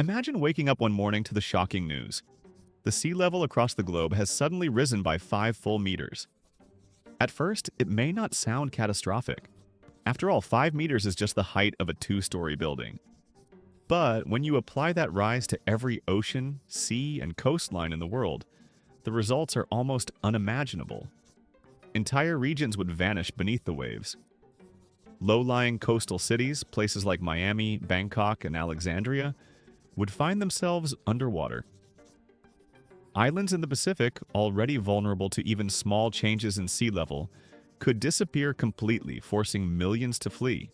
Imagine waking up one morning to the shocking news. The sea level across the globe has suddenly risen by 5 full meters. At first, it may not sound catastrophic. After all, 5 meters is just the height of a two-story building. But when you apply that rise to every ocean, sea, and coastline in the world, the results are almost unimaginable. Entire regions would vanish beneath the waves. Low-lying coastal cities, places like Miami, Bangkok, and Alexandria, would find themselves underwater. Islands in the Pacific, already vulnerable to even small changes in sea level, could disappear completely, forcing millions to flee.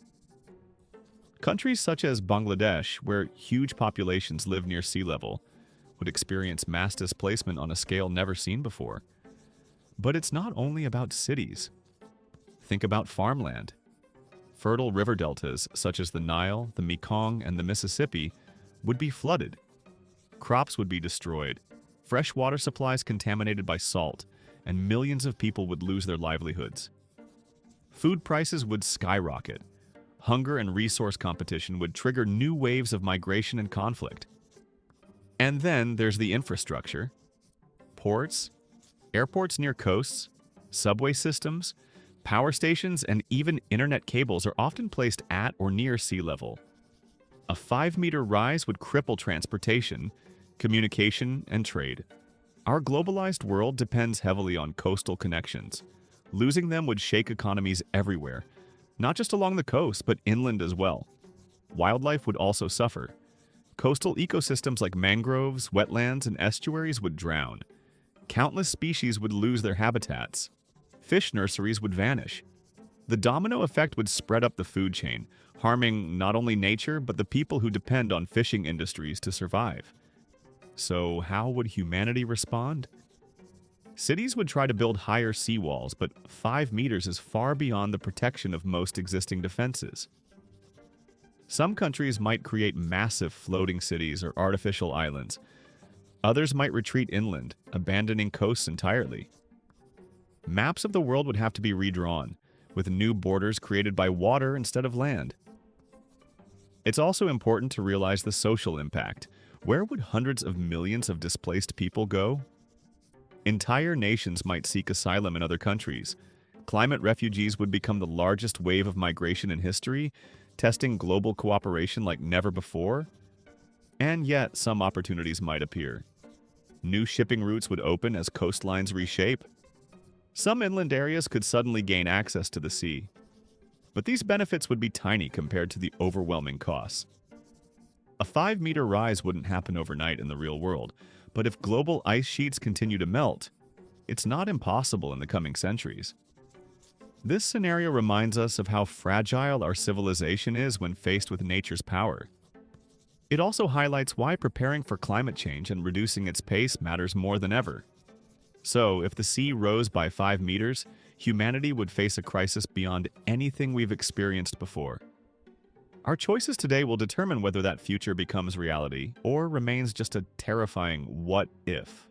Countries such as Bangladesh, where huge populations live near sea level, would experience mass displacement on a scale never seen before. But it's not only about cities. Think about farmland. Fertile river deltas, such as the Nile, the Mekong, and the Mississippi, would be flooded. Crops would be destroyed, fresh water supplies contaminated by salt, and millions of people would lose their livelihoods. Food prices would skyrocket. Hunger and resource competition would trigger new waves of migration and conflict. And then there's the infrastructure. Ports, airports near coasts, subway systems, power stations, and even internet cables are often placed at or near sea level. A 5-meter rise would cripple transportation, communication, and trade. Our globalized world depends heavily on coastal connections. Losing them would shake economies everywhere, not just along the coast, but inland as well. Wildlife would also suffer. Coastal ecosystems like mangroves, wetlands, and estuaries would drown. Countless species would lose their habitats. Fish nurseries would vanish. The domino effect would spread up the food chain, harming not only nature, but the people who depend on fishing industries to survive. So how would humanity respond? Cities would try to build higher seawalls, but 5 meters is far beyond the protection of most existing defenses. Some countries might create massive floating cities or artificial islands. Others might retreat inland, abandoning coasts entirely. Maps of the world would have to be redrawn, with new borders created by water instead of land. It's also important to realize the social impact. Where would hundreds of millions of displaced people go? Entire nations might seek asylum in other countries. Climate refugees would become the largest wave of migration in history, testing global cooperation like never before. And yet, some opportunities might appear. New shipping routes would open as coastlines reshape. Some inland areas could suddenly gain access to the sea. But these benefits would be tiny compared to the overwhelming costs. A 5-meter rise wouldn't happen overnight in the real world, but if global ice sheets continue to melt, it's not impossible in the coming centuries. This scenario reminds us of how fragile our civilization is when faced with nature's power. It also highlights why preparing for climate change and reducing its pace matters more than ever. So, if the sea rose by 5 meters, humanity would face a crisis beyond anything we've experienced before. Our choices today will determine whether that future becomes reality or remains just a terrifying what if.